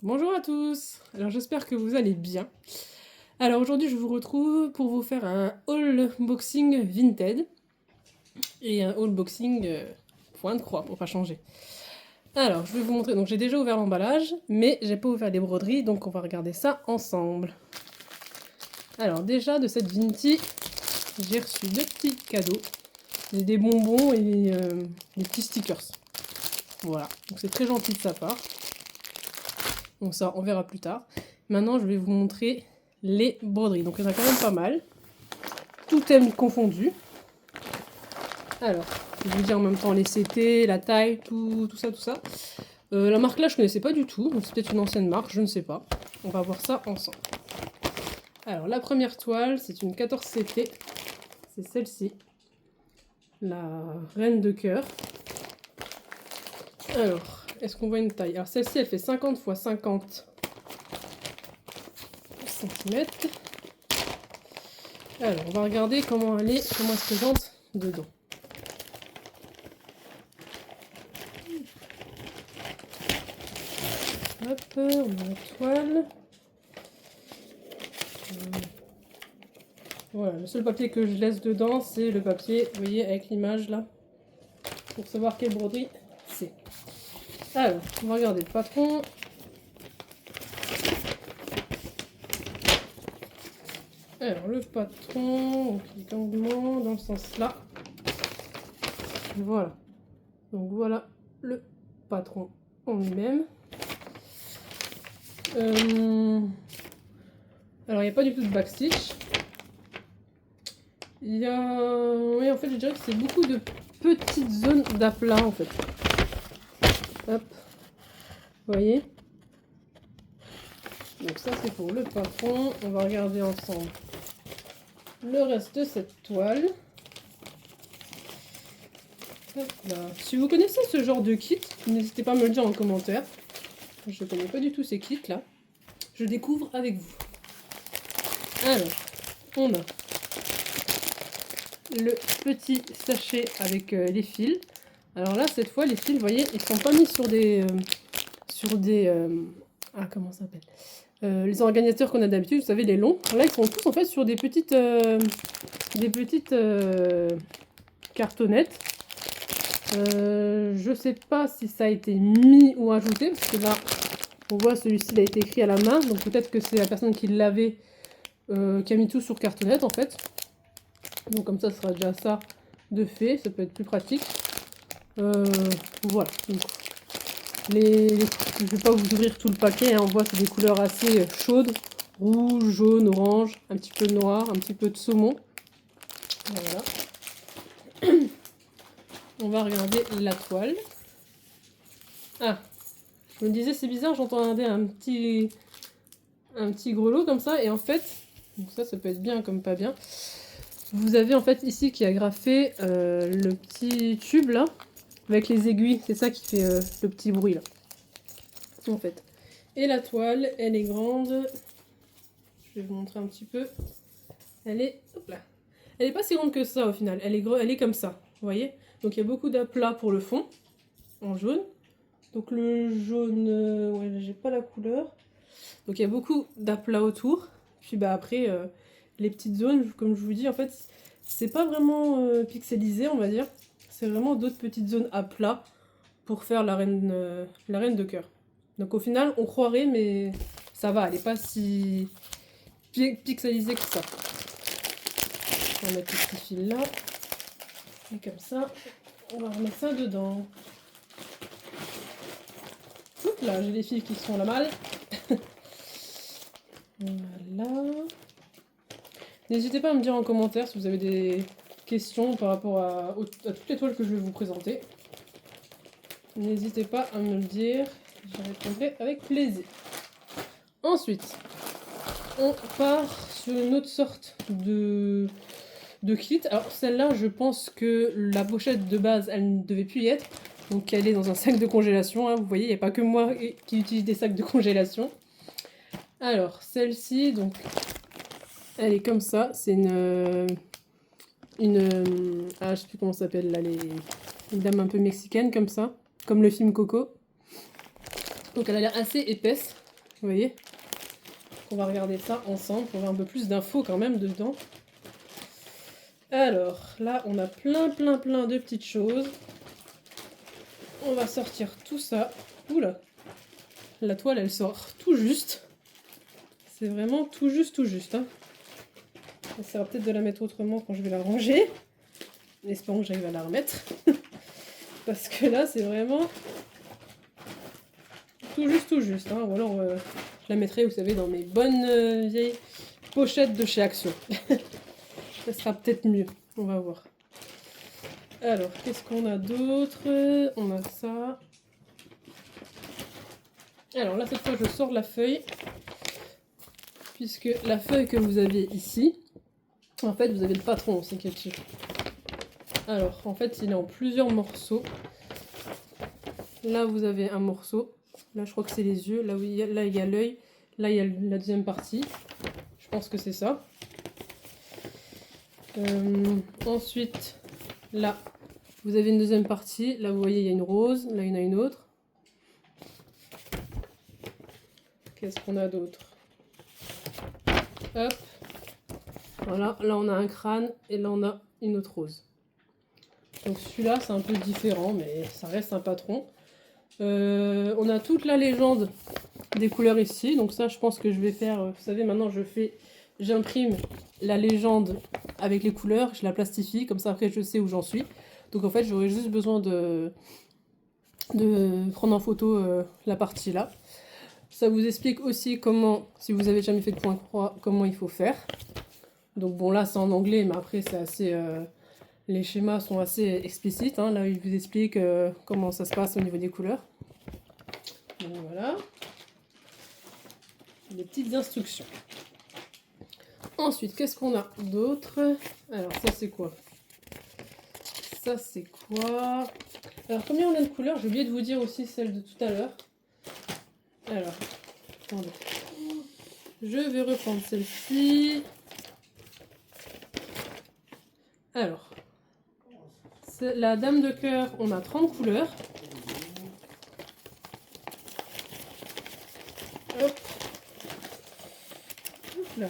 Bonjour à tous. Alors j'espère que vous allez bien. Alors aujourd'hui je vous retrouve pour vous faire un haul boxing Vinted et un haul boxing point de croix pour pas changer. Alors je vais vous montrer, donc j'ai déjà ouvert l'emballage mais j'ai pas ouvert les broderies donc on va regarder ça ensemble. Alors déjà de cette Vinti j'ai reçu deux petits cadeaux, des bonbons et des petits stickers. Voilà, donc c'est très gentil de sa part. Donc ça, on verra plus tard. Maintenant, je vais vous montrer les broderies. Donc il y en a quand même pas mal. Tout thème confondu. Alors, je vais vous dire en même temps les CT, la taille, tout ça, tout ça. La marque là, je connaissais pas du tout. Donc c'est peut-être une ancienne marque, je ne sais pas. On va voir ça ensemble. Alors, la première toile, c'est une 14 CT. C'est celle-ci. La reine de cœur. Alors, est-ce qu'on voit une taille? Alors celle-ci, elle fait 50 x 50 cm. Alors, on va regarder comment elle se présente dedans. Hop, on a la toile. Voilà, le seul papier que je laisse dedans, c'est le papier, vous voyez, avec l'image là, pour savoir quelle broderie c'est. Alors, on va regarder le patron. Alors, le patron, on clique longuement dans le sens là. Voilà. Donc voilà le patron en lui-même. Alors, il n'y a pas du tout de backstitch. Il y a... Oui, en fait, je dirais que c'est beaucoup de petites zones d'aplat, en fait. Hop. Vous voyez? Donc ça, c'est pour le patron. On va regarder ensemble le reste de cette toile. Hop là. Si vous connaissez ce genre de kit, n'hésitez pas à me le dire en commentaire. Je ne connais pas du tout ces kits-là. Je découvre avec vous. Alors, on a le petit sachet avec les fils. Alors là, cette fois, les fils, vous voyez, ils sont pas mis sur des... comment ça s'appelle, les organisateurs qu'on a d'habitude, vous savez, les longs. Là, ils sont tous en fait sur des petites cartonnettes. Je sais pas si ça a été mis ou ajouté, parce que là, on voit celui-ci, il a été écrit à la main, donc peut-être que c'est la personne qui l'avait qui a mis tout sur cartonnette en fait. Donc comme ça sera déjà ça de fait, ça peut être plus pratique. Voilà. Donc, je ne vais pas vous ouvrir tout le paquet, hein. On voit c'est des couleurs assez chaudes, rouge, jaune, orange, un petit peu de noir, un petit peu de saumon. Voilà. On va regarder la toile. Ah, je me disais c'est bizarre, j'entendais un petit grelot comme ça, et en fait, donc ça peut être bien comme pas bien. Vous avez en fait ici qui a agrafé le petit tube là, avec les aiguilles, c'est ça qui fait le petit bruit là. En fait. Et la toile, elle est grande. Je vais vous montrer un petit peu. Elle est, hop là. Elle est pas si grande que ça au final. Elle est comme ça, vous voyez. Donc il y a beaucoup d'aplats pour le fond, en jaune. Donc le jaune, ouais, j'ai pas la couleur. Donc il y a beaucoup d'aplats autour. Puis bah après, les petites zones, comme je vous dis, en fait, c'est pas vraiment pixelisé, on va dire. C'est vraiment d'autres petites zones à plat pour faire la reine de cœur. Donc au final, on croirait, mais ça va, elle n'est pas si pixelisée que ça. On va mettre ce petit fil là. Et comme ça, on va remettre ça dedans. Oups là, j'ai les fils qui sont là mal. Voilà. N'hésitez pas à me dire en commentaire si vous avez des questions par rapport à toutes les toiles que je vais vous présenter. N'hésitez pas à me le dire, je répondrai avec plaisir. Ensuite, on part sur une autre sorte de kit. Alors celle-là, je pense que la pochette de base, elle ne devait plus y être. Donc elle est dans un sac de congélation, hein. Vous voyez, il n'y a pas que moi qui utilise des sacs de congélation. Alors, celle-ci, donc, elle est comme ça. C'est je sais plus comment ça s'appelle là, une dame un peu mexicaine comme ça, comme le film Coco. Donc elle a l'air assez épaisse. Vous voyez? On va regarder ça ensemble pour avoir un peu plus d'infos quand même dedans. Alors, là, on a plein de petites choses. On va sortir tout ça. Oula! La toile, elle sort tout juste. C'est vraiment tout juste, hein. Ça sert peut-être de la mettre autrement quand je vais la ranger. Espérons que j'arrive à la remettre. Parce que là, c'est vraiment tout juste, hein. Ou alors, je la mettrai, vous savez, dans mes bonnes vieilles pochettes de chez Action. Ça sera peut-être mieux. On va voir. Alors, qu'est-ce qu'on a d'autre? On a ça. Alors là, cette fois, je sors la feuille. Puisque la feuille que vous avez ici, en fait, vous avez le patron aussi qui est dessus. Alors, en fait, il est en plusieurs morceaux. Là, vous avez un morceau. Là, je crois que c'est les yeux. Là, là, il y a l'œil. Là, il y a la deuxième partie. Je pense que c'est ça. Ensuite, là, vous avez une deuxième partie. Là, vous voyez, il y a une rose. Là, il y en a une autre. Qu'est-ce qu'on a d'autre? Hop. Voilà, là, on a un crâne. Et là, on a une autre rose. Donc celui-là, c'est un peu différent, mais ça reste un patron. On a toute la légende des couleurs ici. Donc ça, je pense que je vais faire... Vous savez, maintenant, j'imprime la légende avec les couleurs. Je la plastifie, comme ça, après, je sais où j'en suis. Donc en fait, j'aurais juste besoin de prendre en photo la partie là. Ça vous explique aussi comment, si vous avez jamais fait de point-croix, comment il faut faire. Donc bon, là, c'est en anglais, mais après, c'est assez... les schémas sont assez explicites, hein. Là, il vous explique comment ça se passe au niveau des couleurs. Donc voilà. Des petites instructions. Ensuite, qu'est-ce qu'on a d'autre? Alors, ça, c'est quoi? Ça, c'est quoi? Alors, combien on a de couleurs? J'ai oublié de vous dire aussi celle de tout à l'heure. Alors, attendez. Je vais reprendre celle-ci. Alors, la dame de cœur, on a 30 couleurs. Hop. Là.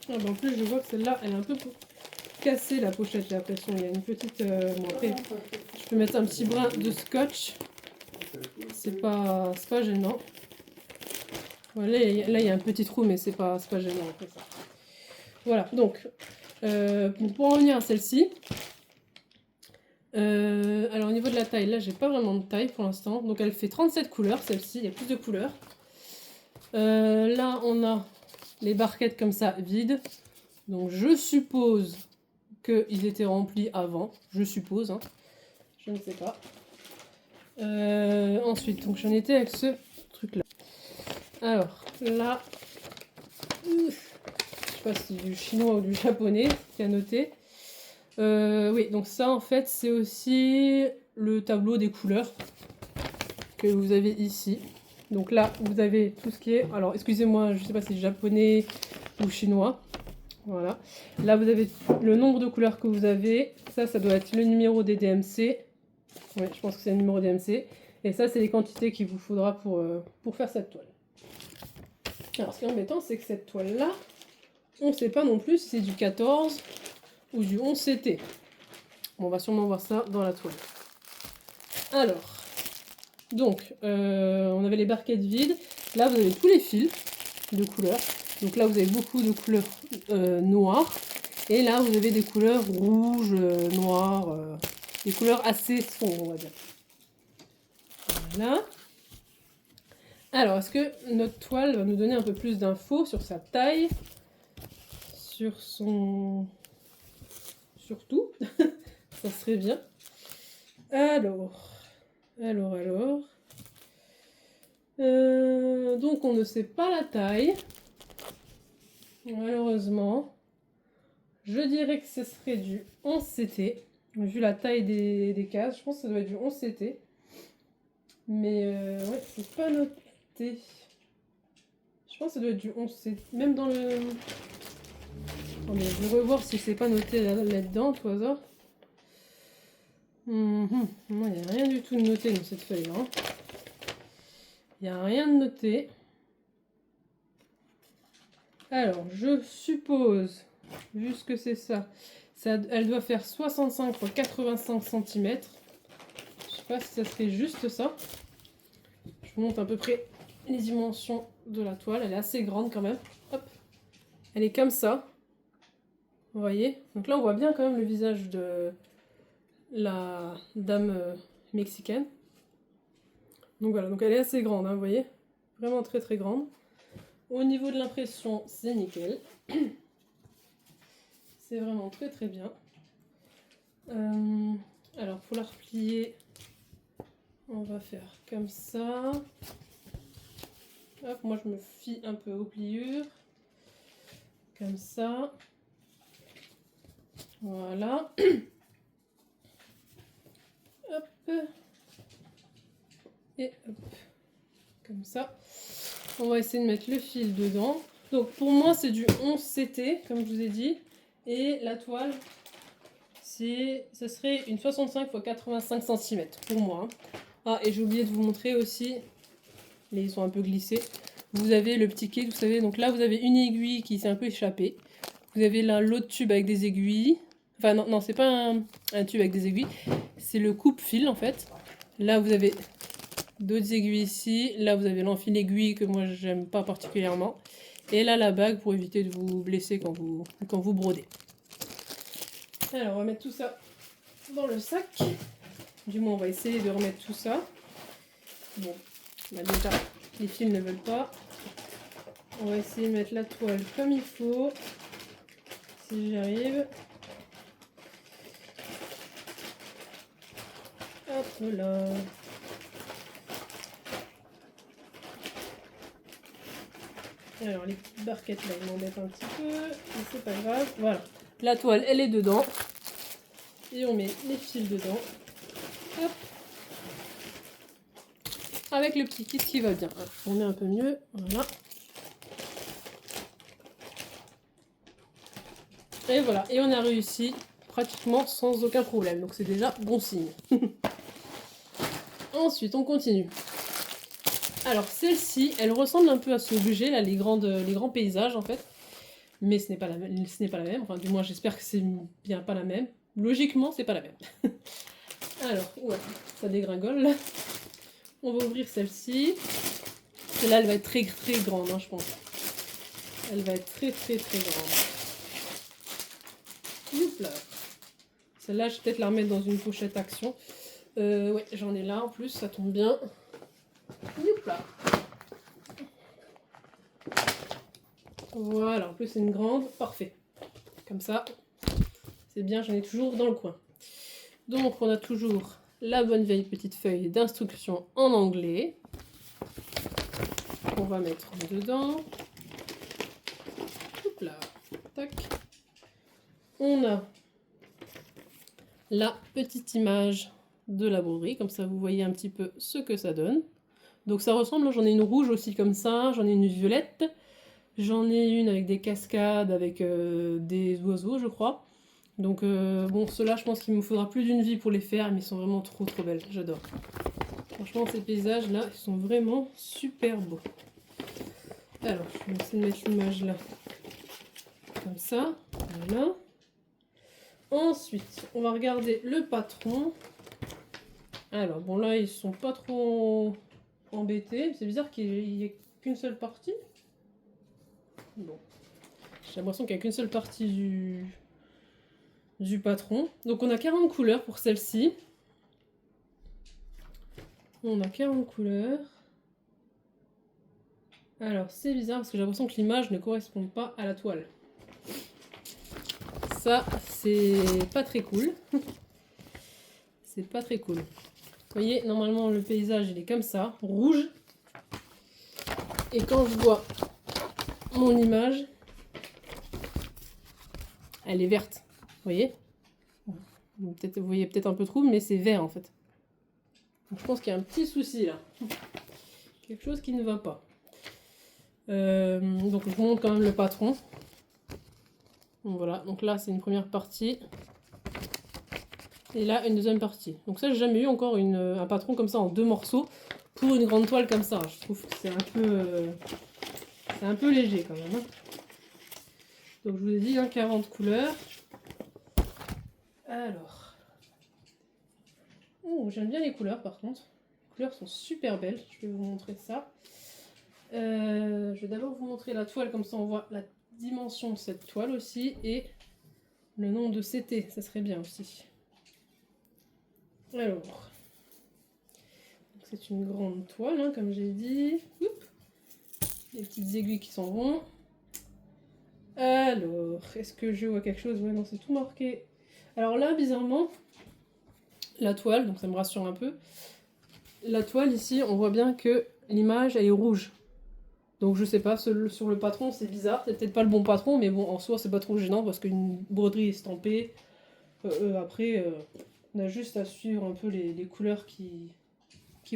Ah bah en plus, je vois que celle-là, elle est un peu cassée, la pochette, j'ai l'impression. Il y a une petite... Bon, après, je peux mettre un petit brin de scotch. C'est pas gênant. Voilà, là, il y a un petit trou, mais c'est pas gênant après ça. Voilà, donc, pour en revenir à celle-ci... alors au niveau de la taille, là j'ai pas vraiment de taille pour l'instant. Donc elle fait 37 couleurs, celle-ci, il y a plus de couleurs. Là on a les barquettes comme ça, vides. Donc je suppose qu'ils étaient remplis avant. Je suppose, hein. Je ne sais pas. Ensuite, donc j'en étais avec ce truc-là. Alors là, je sais pas si c'est du chinois ou du japonais qui a noté. Oui, donc ça en fait c'est aussi le tableau des couleurs que vous avez ici. Donc là vous avez tout ce qui est, alors excusez-moi, je sais pas si c'est japonais ou chinois. Voilà. Là vous avez le nombre de couleurs que vous avez. Ça doit être le numéro des DMC. Oui, je pense que c'est le numéro DMC. Et ça c'est les quantités qu'il vous faudra pour faire cette toile. Alors ce qui est embêtant c'est que cette toile là, on ne sait pas non plus si c'est du 14 ou du 11 CT. Bon, on va sûrement voir ça dans la toile. Alors, donc, on avait les barquettes vides. Là, vous avez tous les fils de couleurs. Donc là, vous avez beaucoup de couleurs noires. Et là, vous avez des couleurs rouges, noires, des couleurs assez sombres, on va dire. Voilà. Alors, est-ce que notre toile va nous donner un peu plus d'infos sur sa taille, sur son... Surtout, ça serait bien. Alors, donc on ne sait pas la taille, malheureusement. Je dirais que ce serait du 11 CT, vu la taille des cases. Je pense que ça doit être du 11 CT. Mais ouais, c'est pas noté. Je pense que ça doit être du 11 CT. Même dans le... Attendez, je vais revoir si c'est pas noté là-dedans, tout hasard. Non, il n'y a rien du tout de noté dans cette feuille-là. Il n'y a rien de noté. Alors, je suppose, vu ce que c'est ça, elle doit faire 65 x 85 cm. Je sais pas si ça serait juste ça. Je vous montre à peu près les dimensions de la toile. Elle est assez grande quand même. Hop. Elle est comme ça. Vous voyez? Donc là, on voit bien quand même le visage de la dame mexicaine. Donc voilà, donc elle est assez grande, hein, vous voyez? Vraiment très très grande. Au niveau de l'impression, c'est nickel. C'est vraiment très très bien. Alors pour la replier, on va faire comme ça. Hop, moi je me fie un peu aux pliures. Comme ça. Voilà. Hop. Et hop. Comme ça. On va essayer de mettre le fil dedans. Donc pour moi c'est du 11 CT, comme je vous ai dit. Et la toile, ça serait une 65 x 85 cm pour moi. Ah, et j'ai oublié de vous montrer aussi, ils sont un peu glissés. Vous avez le petit kit, vous savez, donc là vous avez une aiguille qui s'est un peu échappée. Vous avez là l'autre tube avec des aiguilles. Enfin non, c'est pas un tube avec des aiguilles, c'est le coupe-fil en fait. Là vous avez d'autres aiguilles ici. Là vous avez l'enfil aiguille que moi j'aime pas particulièrement. Et là la bague pour éviter de vous blesser quand vous brodez. Alors on va mettre tout ça dans le sac. Du moins on va essayer de remettre tout ça. Bon, là déjà les fils ne veulent pas. On va essayer de mettre la toile comme il faut. Si j'y arrive. Hop là. Alors les petites barquettes là, elles m'embêtent un petit peu, mais c'est pas grave. Voilà, la toile elle est dedans. Et on met les fils dedans. Hop. Avec le petit kit qui va bien. On met un peu mieux, voilà. Et voilà, et on a réussi pratiquement sans aucun problème. Donc c'est déjà bon signe. Ensuite, on continue. Alors celle-ci, elle ressemble un peu à ce objet là, les grands paysages en fait. Mais ce n'est pas la même. Enfin, du moins, j'espère que c'est bien pas la même. Logiquement, c'est pas la même. Alors, ouais, ça dégringole là. On va ouvrir celle-ci. Celle-là, elle va être très très grande, hein, je pense. Elle va être très très très grande. Là. Celle-là, je vais peut-être la remettre dans une pochette action. Ouais, j'en ai là en plus, ça tombe bien. Là. Voilà, en plus c'est une grande, parfait. Comme ça, c'est bien, j'en ai toujours dans le coin. Donc on a toujours la bonne vieille petite feuille d'instruction en anglais. On va mettre dedans. Hop là, tac. On a la petite image de la broderie, comme ça vous voyez un petit peu ce que ça donne. Donc ça ressemble, j'en ai une rouge aussi comme ça, j'en ai une violette, j'en ai une avec des cascades, avec des oiseaux je crois. Donc bon, ceux-là je pense qu'il me faudra plus d'une vie pour les faire, mais ils sont vraiment trop trop belles, j'adore. Franchement ces paysages là, ils sont vraiment super beaux. Alors je vais essayer de mettre l'image là, comme ça, voilà. Ensuite, on va regarder le patron. Alors bon là ils sont pas trop embêtés, c'est bizarre qu'il n'y ait qu'une seule partie. Bon, j'ai l'impression qu'il n'y a qu'une seule partie du patron. Donc on a 40 couleurs pour celle-ci. On a 40 couleurs. Alors c'est bizarre parce que j'ai l'impression que l'image ne correspond pas à la toile. Ça, c'est pas très cool. C'est pas très cool. Vous voyez, normalement le paysage il est comme ça, rouge. Et quand je vois mon image, elle est verte. Vous voyez? Vous voyez peut-être un peu trop, mais c'est vert en fait. Donc, je pense qu'il y a un petit souci là. Quelque chose qui ne va pas. Donc je vous montre quand même le patron. Donc, voilà, donc là c'est une première partie. Et là une deuxième partie. Donc ça j'ai jamais eu encore un patron comme ça en 2 morceaux pour une grande toile comme ça. Je trouve que c'est un peu léger quand même. Hein. Donc je vous ai dit, hein, 40 couleurs. Alors. Oh, j'aime bien les couleurs par contre. Les couleurs sont super belles. Je vais vous montrer ça. Je vais d'abord vous montrer la toile, comme ça on voit la dimension de cette toile aussi. Et le nom de CT, ça serait bien aussi. Alors. C'est une grande toile, hein, comme j'ai dit. Oups. Les petites aiguilles qui s'en vont. Alors, est-ce que je vois quelque chose? Ouais, non, c'est tout marqué. Alors là, bizarrement, la toile, donc ça me rassure un peu. La toile, ici, on voit bien que l'image, elle est rouge. Donc je sais pas, sur le patron, c'est bizarre. C'est peut-être pas le bon patron, mais bon, en soi, c'est pas trop gênant parce qu'une broderie estampée. Après, on a juste à suivre un peu les couleurs qui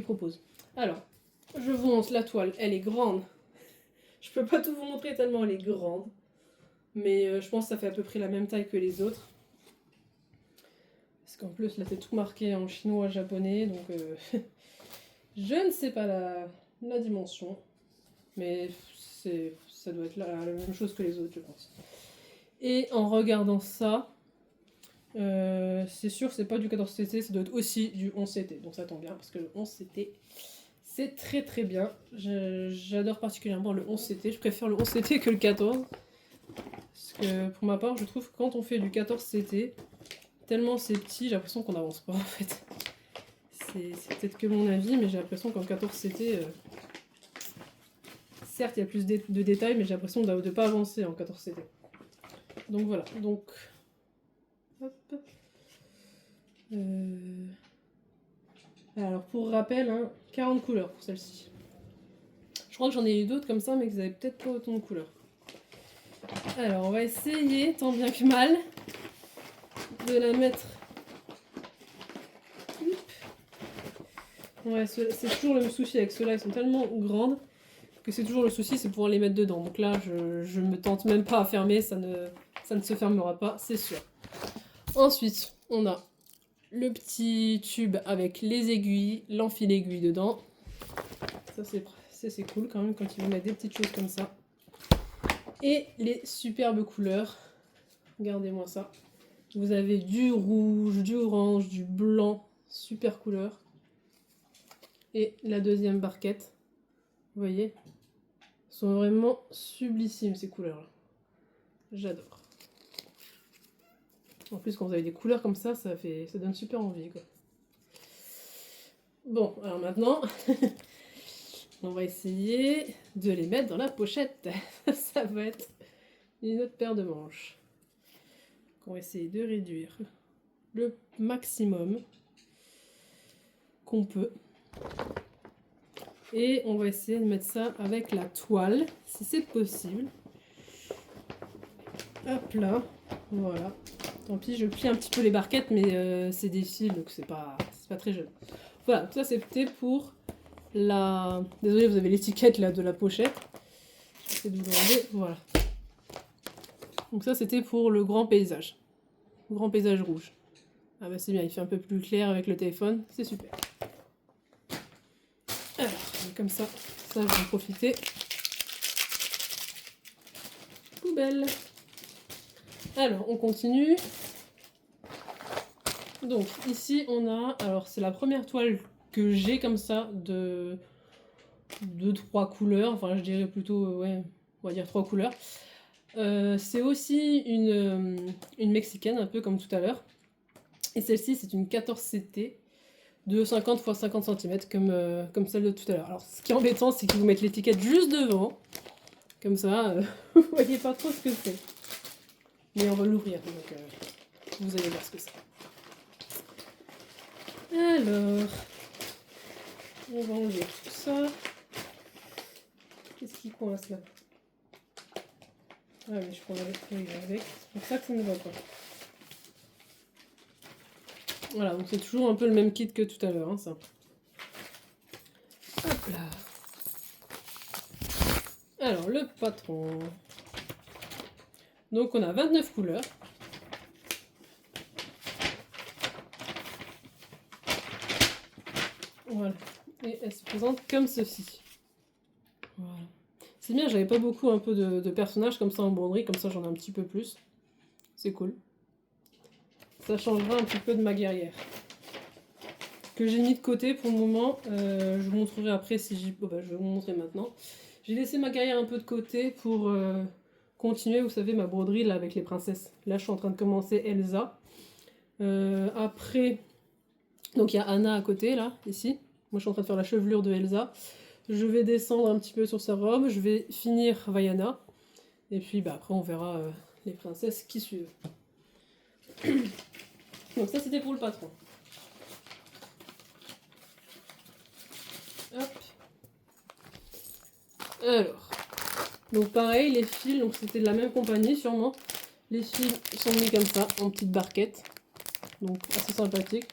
proposent. Alors, je vous montre la toile. Elle est grande. Je peux pas tout vous montrer tellement elle est grande. Mais je pense que ça fait à peu près la même taille que les autres. Parce qu'en plus, là, c'est tout marqué en chinois, japonais. Donc, je ne sais pas la dimension. Mais ça doit être la même chose que les autres, je pense. Et en regardant ça, c'est sûr, c'est pas du 14CT, ça doit être aussi du 11CT. Donc ça tombe bien, parce que le 11CT, c'est très très bien. J'adore particulièrement le 11CT. Je préfère le 11CT que le 14. Parce que pour ma part, je trouve que quand on fait du 14CT, tellement c'est petit, j'ai l'impression qu'on n'avance pas en fait. C'est peut-être que mon avis, mais j'ai l'impression qu'en 14CT, certes il y a plus de détails, mais j'ai l'impression de ne pas avancer en 14CT. Donc voilà, donc... Hop. Alors pour rappel, hein, 40 couleurs pour celle-ci. Je crois que j'en ai eu d'autres comme ça, mais que vous n'avaient peut-être pas autant de couleurs. Alors on va essayer, tant bien que mal, de la mettre... Ouais, c'est toujours le même souci avec ceux-là, ils sont tellement grandes que c'est toujours le souci, c'est pouvoir les mettre dedans. Donc là, je me tente même pas à fermer, ça ne se fermera pas, c'est sûr. Ensuite, on a le petit tube avec les aiguilles, l'enfile-aiguille dedans. Ça, c'est cool quand même quand ils vont mettre des petites choses comme ça. Et les superbes couleurs. Regardez-moi ça. Vous avez du rouge, du orange, du blanc. Super couleur. Et la deuxième barquette. Vous voyez, sont vraiment sublissimes ces couleurs-là. J'adore. En plus, quand vous avez des couleurs comme ça, ça donne super envie, quoi. Bon, alors maintenant, on va essayer de les mettre dans la pochette. Ça va être une autre paire de manches. On va essayer de réduire le maximum qu'on peut. Et on va essayer de mettre ça avec la toile, si c'est possible. Hop là, voilà. Tant pis, je plie un petit peu les barquettes, mais c'est des fils, donc c'est pas très joli. Voilà, tout ça c'était pour la... Désolée, vous avez l'étiquette là de la pochette. J'essaie de vous enlever, voilà. Donc ça c'était pour le grand paysage. Le grand paysage rouge. Ah bah c'est bien, il fait un peu plus clair avec le téléphone, c'est super. Alors, comme ça je vais en profiter. Poubelle. Alors, on continue. Donc, ici, on a... Alors, c'est la première toile que j'ai comme ça de 3 couleurs. Enfin, je dirais plutôt, ouais, on va dire 3 couleurs. C'est aussi une mexicaine, un peu comme tout à l'heure. Et celle-ci, c'est une 14CT de 50 x 50 cm, comme celle de tout à l'heure. Alors, ce qui est embêtant, c'est qu'ils vous mettent l'étiquette juste devant. Comme ça, vous voyez pas trop ce que c'est. Mais on va l'ouvrir, donc vous allez voir ce que c'est. Alors, on va enlever tout ça. Qu'est-ce qui coince là? Ah mais je prends avec, c'est pour ça que ça ne va pas. Voilà, donc c'est toujours un peu le même kit que tout à l'heure, hein, ça. Hop là. Alors, le patron. Donc on a 29 couleurs. Voilà. Et elle se présente comme ceci. Voilà. C'est bien, j'avais pas beaucoup un peu de personnages comme ça en broderie, comme ça j'en ai un petit peu plus. C'est cool. Ça changera un petit peu de ma guerrière. Que j'ai mis de côté pour le moment. Je vous montrerai après si j'y... Oh, bah, je vais vous montrer maintenant. J'ai laissé ma guerrière un peu de côté pour continuer, vous savez, ma broderie là avec les princesses. Là je suis en train de commencer Elsa. Après, donc il y a Anna à côté là, ici. Moi je suis en train de faire la chevelure de Elsa. Je vais descendre un petit peu sur sa robe. Je vais finir Vaiana. Et puis bah, après on verra les princesses qui suivent. Donc ça c'était pour le patron. Hop. Alors. Donc pareil, les fils, donc c'était de la même compagnie sûrement. Les fils sont mis comme ça, en petites barquettes. Donc assez sympathique.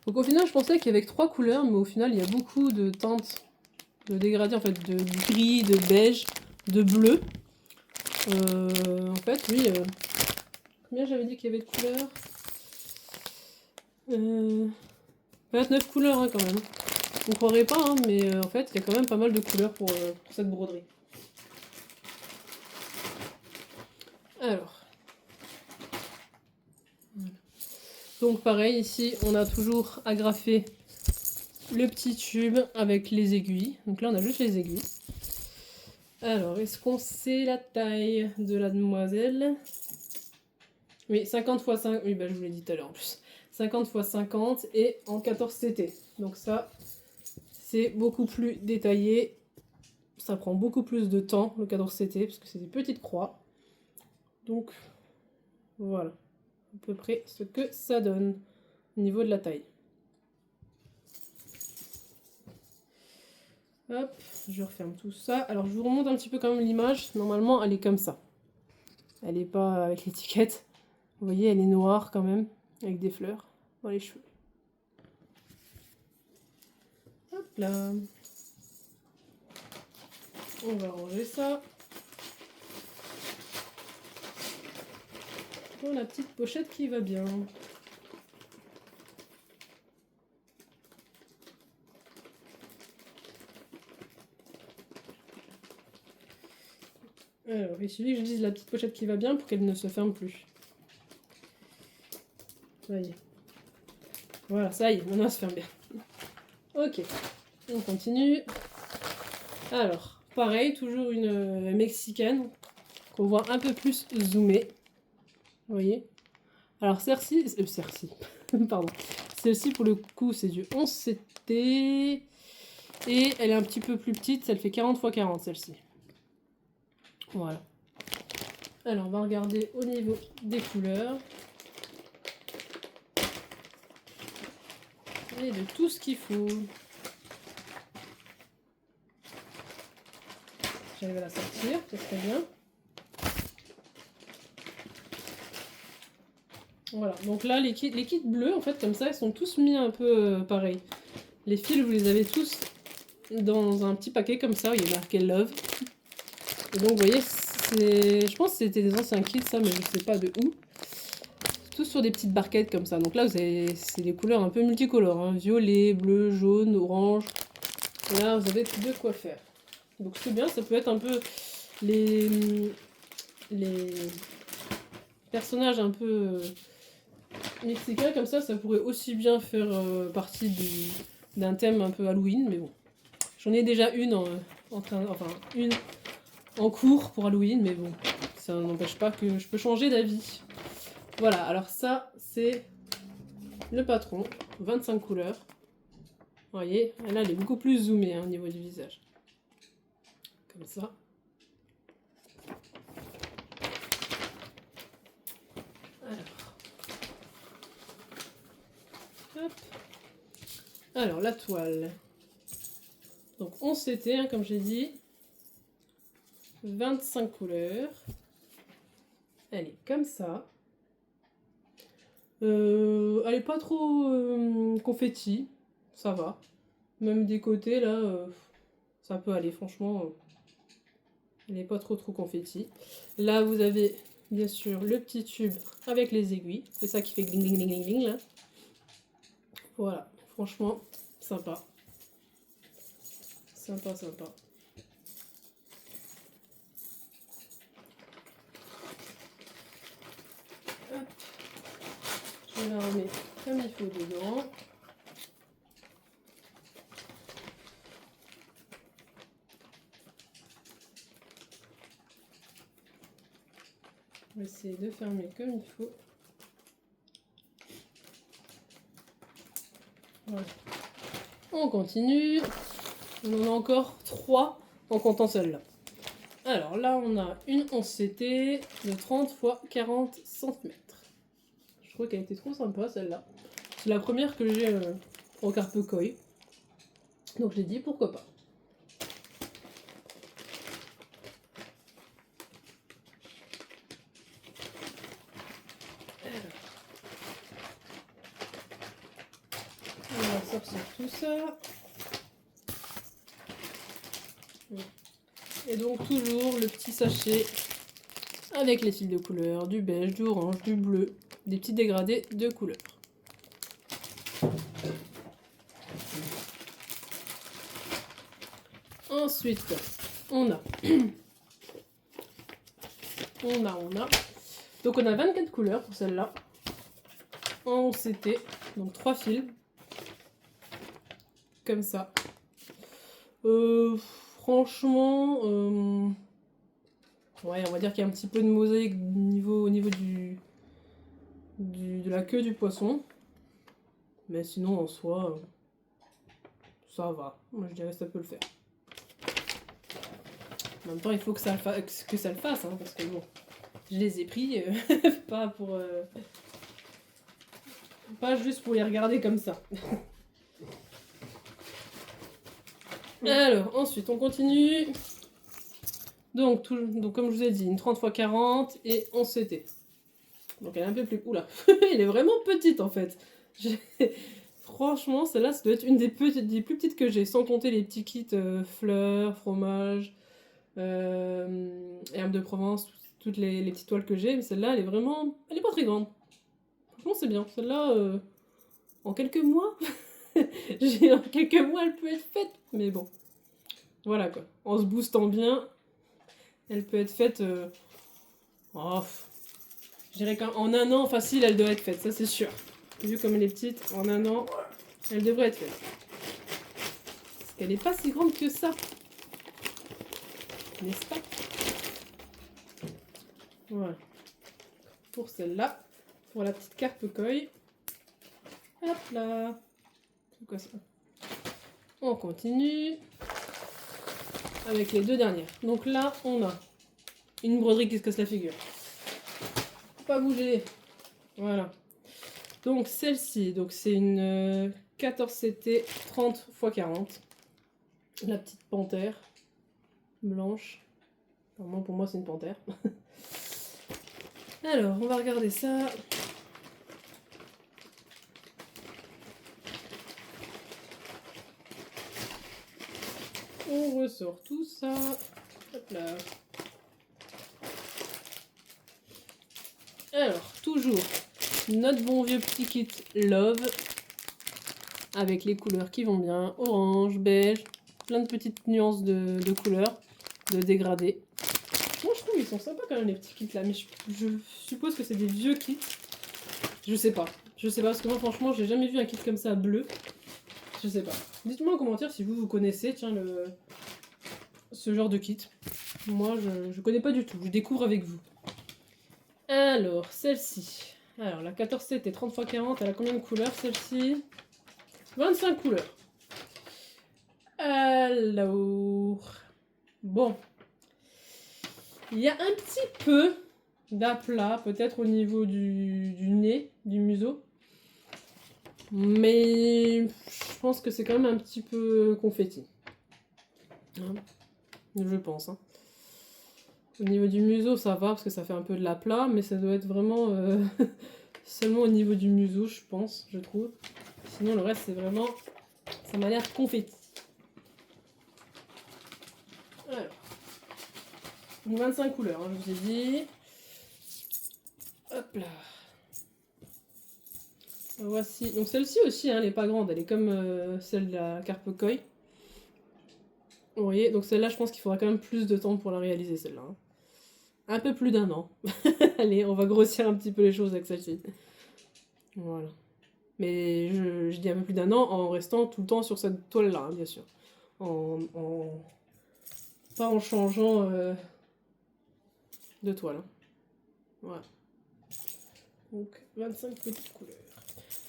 Donc au final je pensais qu'il y avait que 3 couleurs, mais au final il y a beaucoup de teintes, de dégradés en fait, de gris, de beige, de bleu. En fait oui, combien j'avais dit qu'il y avait de couleurs 29 couleurs hein, quand même. On croirait pas, hein, mais en fait il y a quand même pas mal de couleurs pour cette broderie. Alors. Donc pareil, ici on a toujours agrafé le petit tube avec les aiguilles. Donc là on a juste les aiguilles. Alors, est-ce qu'on sait la taille de la demoiselle? Oui, 50 x 5, oui bah je vous l'ai dit tout à l'heure en plus. 50 x 50 et en 14 CT. Donc ça, c'est beaucoup plus détaillé. Ça prend beaucoup plus de temps, le 14 CT, parce que c'est des petites croix. Donc, voilà. À peu près ce que ça donne au niveau de la taille. Hop, je referme tout ça. Alors, je vous remonte un petit peu quand même l'image. Normalement, elle est comme ça. Elle n'est pas avec l'étiquette. Vous voyez, elle est noire quand même, avec des fleurs dans les cheveux. Hop là. On va ranger ça. Dans la petite pochette qui va bien. Alors, il suffit que je dise la petite pochette qui va bien pour qu'elle ne se ferme plus. Ça y est. Voilà, ça y est, maintenant elle se ferme bien. Ok, on continue. Alors, pareil, toujours une mexicaine qu'on voit un peu plus zoomée. Vous voyez? Alors, Cersei, pardon. Celle-ci, pour le coup, c'est du 11 CT. Et elle est un petit peu plus petite, elle fait 40 x 40, celle-ci. Voilà. Alors, on va regarder au niveau des couleurs. Et de tout ce qu'il faut. J'arrive à la sortir, ça serait bien. Voilà, donc là, les kits bleus, en fait, comme ça, ils sont tous mis un peu pareil. Les fils, vous les avez tous dans un petit paquet comme ça, où il est marqué Love. Et donc, vous voyez, je pense que c'était des anciens kits, ça, mais je sais pas de où. Tous sur des petites barquettes comme ça. Donc là, c'est des couleurs un peu multicolores. Hein. Violet, bleu, jaune, orange. Là, vous avez de quoi faire. Donc c'est bien, ça peut être un peu les personnages un peu mexicains comme ça pourrait aussi bien faire partie d'un thème un peu Halloween, mais bon. J'en ai déjà une une en cours pour Halloween, mais bon, ça n'empêche pas que je peux changer d'avis. Voilà, alors ça, c'est le patron, 25 couleurs. Vous voyez, là, elle est beaucoup plus zoomée hein, au niveau du visage. Comme ça. Hop. Alors, la toile. Donc, 11 CT, hein, comme j'ai dit. 25 couleurs. Elle est comme ça. Elle est pas trop confetti. Ça va. Même des côtés, là, ça peut aller, franchement. Elle n'est pas trop confetti. Là, vous avez, bien sûr, le petit tube avec les aiguilles. C'est ça qui fait gling, gling, gling, gling, là. Voilà, franchement, sympa. Sympa, sympa. la remet comme il faut dedans. On va essayer de fermer comme il faut. Voilà. On continue. On en a encore 3 en comptant celle-là. Alors là, on a une 11CT de 30 x 40 cm. Je trouve qu'elle était trop sympa celle-là. C'est la première que j'ai au Carpe Koi. Donc j'ai dit pourquoi pas. On va sortir tout ça. Et donc toujours le petit sachet avec les fils de couleur, du beige, du orange, du bleu, des petits dégradés de couleurs. Ensuite, on a. Donc on a 24 couleurs pour celle-là. En CT, donc 3 fils. Comme ça. Franchement, ouais, on va dire qu'il y a un petit peu de mosaïque au niveau de la queue du poisson. Mais sinon, en soi, ça va. Moi, je dirais que ça peut le faire. En même temps, il faut que ça le fasse, hein, parce que bon, je les ai pris, pas juste pour les regarder comme ça. Alors, ensuite, on continue. Donc, comme je vous ai dit, une 30 x 40 et 11 CT. Donc, elle est un peu plus... Oula, elle est vraiment petite, en fait. Franchement, celle-là, ça doit être une des plus petites que j'ai, sans compter les petits kits fleurs, fromage, herbes de Provence, toutes les petites toiles que j'ai. Mais celle-là, elle est vraiment... Elle est pas très grande. Franchement, c'est bien. Celle-là, en quelques mois... en quelques mois, elle peut être faite. Mais bon, voilà quoi. En se boostant bien, elle peut être faite... je dirais qu'en un an, facile, elle doit être faite. Ça, c'est sûr. Vu comme elle est petite, en un an, elle devrait être faite. Parce qu'elle n'est pas si grande que ça. N'est-ce pas? Voilà. Pour celle-là. Pour la petite Carpe Koi. Hop là. C'est quoi ça? On continue. Avec les deux dernières. Donc là, on a une broderie qui se casse la figure. Faut pas bouger. Voilà. Donc celle-ci, c'est une 14CT 30 x 40. La petite panthère blanche. Normalement pour moi c'est une panthère. Alors on va regarder ça. On ressort tout ça. Hop là. Alors toujours notre bon vieux petit kit Love. Avec les couleurs qui vont bien. Orange, beige. Plein de petites nuances de couleurs. De dégradés. Moi je trouve qu'ils sont sympas quand même les petits kits là. Mais je suppose que c'est des vieux kits. Je sais pas. Je sais pas parce que moi franchement j'ai jamais vu un kit comme ça bleu. Je sais pas. Dites-moi en commentaire si vous connaissez ce genre de kit. Moi je connais pas du tout. Je découvre avec vous. Alors celle-ci. Alors la 14C était 30 x 40. Elle a combien de couleurs celle-ci? 25 couleurs. Alors... Bon. Il y a un petit peu d'aplat, peut-être au niveau du nez, du museau. Mais je pense que c'est quand même un petit peu confetti. Hein, je pense. Hein. Au niveau du museau, ça va parce que ça fait un peu de l'aplat, mais ça doit être vraiment seulement au niveau du museau, je pense, je trouve. Sinon, le reste, c'est vraiment... Ça m'a l'air confetti. Alors. Donc 25 couleurs, hein, je vous ai dit. Hop là. Voici. Donc celle-ci aussi, hein, elle n'est pas grande. Elle est comme celle de la Carpe Koi. Vous voyez, donc celle-là, je pense qu'il faudra quand même plus de temps pour la réaliser, celle-là. Hein. Un peu plus d'1 an. Allez, on va grossir un petit peu les choses avec celle-ci. Voilà. Mais je dis un peu plus d'1 an en restant tout le temps sur cette toile-là, hein, bien sûr. Pas en changeant de toile. Hein. Voilà. Donc 25 petites couleurs.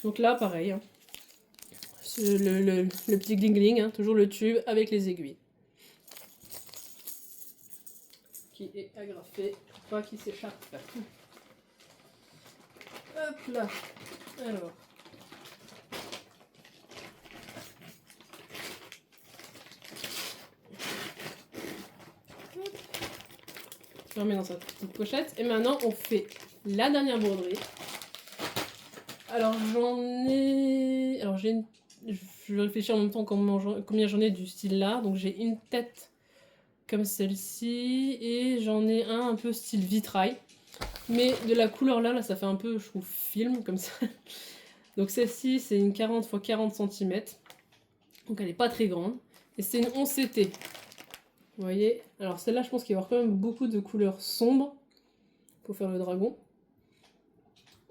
Donc là, pareil. Hein. Le petit gling-gling, hein, toujours le tube avec les aiguilles. Qui est agrafé pour pas qu'il s'échappe. Hop là. Alors. Je remets dans sa petite pochette. Et maintenant, on fait la dernière broderie. Alors, je vais réfléchir en même temps combien j'en ai du style là. Donc, j'ai une tête comme celle-ci. Et j'en ai un peu style vitrail. Mais de la couleur là, ça fait un peu, je trouve, film comme ça. Donc, celle-ci, c'est une 40 x 40 cm. Donc, elle est pas très grande. Et c'est une 11 CT. Vous voyez? Alors celle-là, je pense qu'il va y avoir quand même beaucoup de couleurs sombres pour faire le dragon.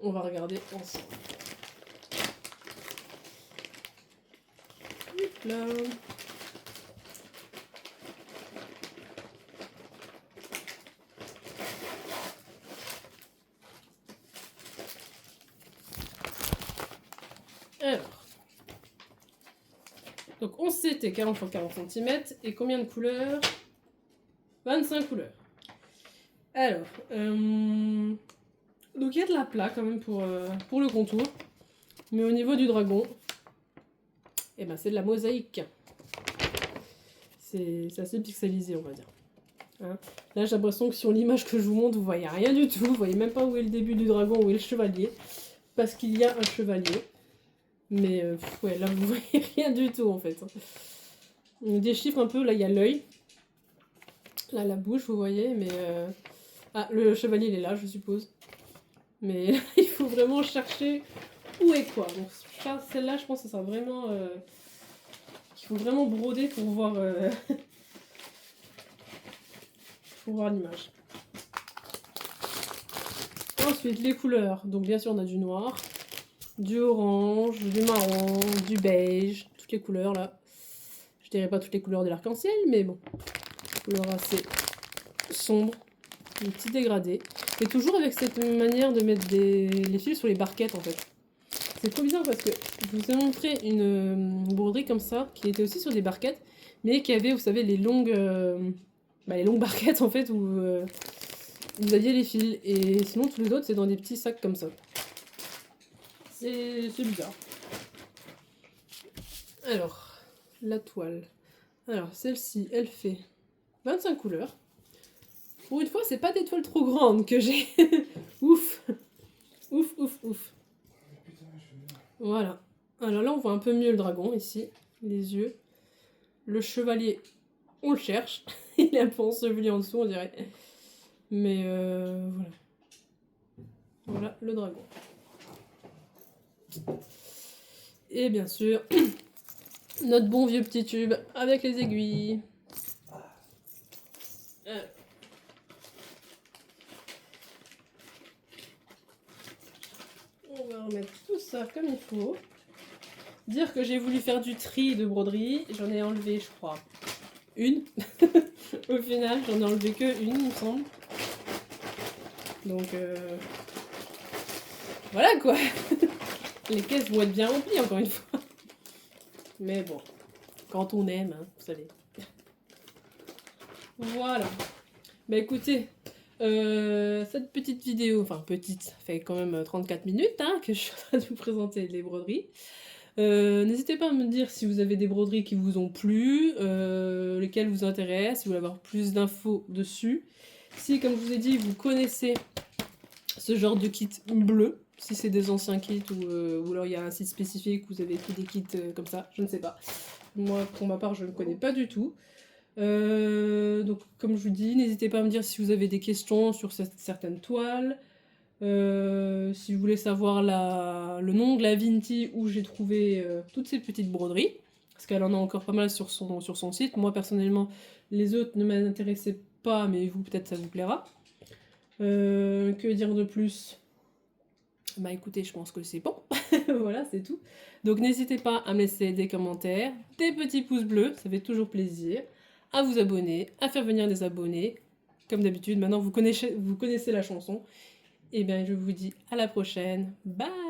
On va regarder ensemble. Hop là. Alors. Donc 11 CT, 40 x 40 cm. Et combien de couleurs? 25 couleurs. Alors, donc il y a de la plat quand même pour le contour. Mais au niveau du dragon, eh ben, c'est de la mosaïque. C'est assez pixelisé, on va dire. Hein, là, j'ai l'impression que sur l'image que je vous montre, vous voyez rien du tout. Vous voyez même pas où est le début du dragon, où est le chevalier. Parce qu'il y a un chevalier. Mais ouais, là, vous voyez rien du tout, en fait. On déchiffre un peu, là, il y a l'œil. Là, la bouche, vous voyez, mais... Ah, le chevalier, il est là, je suppose. Mais il faut vraiment chercher où est quoi. Donc, celle-là, je pense que ça sera vraiment... Il faut vraiment broder pour voir... pour voir l'image. Ensuite, les couleurs. Donc, bien sûr, on a du noir, du orange, du marron, du beige. Toutes les couleurs, là. Je dirais pas toutes les couleurs de l'arc-en-ciel, mais bon. Couleurs assez sombres. Des petits dégradés. Et toujours avec cette manière de mettre les fils sur les barquettes, en fait. C'est trop bizarre parce que je vous ai montré une broderie comme ça, qui était aussi sur des barquettes, mais qui avait, vous savez, les longues barquettes, en fait, où vous aviez les fils. Et sinon, tous les autres, c'est dans des petits sacs comme ça. C'est bizarre. Alors, la toile. Alors, celle-ci, elle fait 25 couleurs. Pour une fois, c'est pas des toiles trop grandes que j'ai. Ouf. Ouf, ouf, ouf. Voilà. Alors là, on voit un peu mieux le dragon, ici. Les yeux. Le chevalier, on le cherche. Il est un peu enseveli en dessous, on dirait. Mais voilà. Voilà le dragon. Et bien sûr, notre bon vieux petit tube avec les aiguilles. On va remettre tout ça comme il faut. Dire que j'ai voulu faire du tri de broderie. J'en ai enlevé, je crois, une. Au final, j'en ai enlevé que une, il me semble. Donc, voilà quoi. Les caisses vont être bien remplies, encore une fois. Mais bon, quand on aime, hein, vous savez. Voilà. Bah écoutez, cette petite vidéo, enfin petite, ça fait quand même 34 minutes hein, que je suis en train de vous présenter les broderies. N'hésitez pas à me dire si vous avez des broderies qui vous ont plu, lesquelles vous intéressent, si vous voulez avoir plus d'infos dessus. Si, comme je vous ai dit, vous connaissez ce genre de kit bleu, si c'est des anciens kits ou alors il y a un site spécifique où vous avez fait des kits comme ça, je ne sais pas. Moi, pour ma part, je ne connais pas du tout. Donc, comme je vous dis, n'hésitez pas à me dire si vous avez des questions sur certaines toiles. Si vous voulez savoir le nom de la Vinti où j'ai trouvé toutes ces petites broderies, parce qu'elle en a encore pas mal sur son site. Moi, personnellement, les autres ne m'intéressaient pas, mais vous, peut-être, ça vous plaira. Que dire de plus? Bah écoutez, je pense que c'est bon. Voilà, c'est tout. Donc n'hésitez pas à me laisser des commentaires, des petits pouces bleus, ça fait toujours plaisir, à vous abonner, à faire venir des abonnés. Comme d'habitude, maintenant vous connaissez la chanson. Et bien je vous dis à la prochaine. Bye!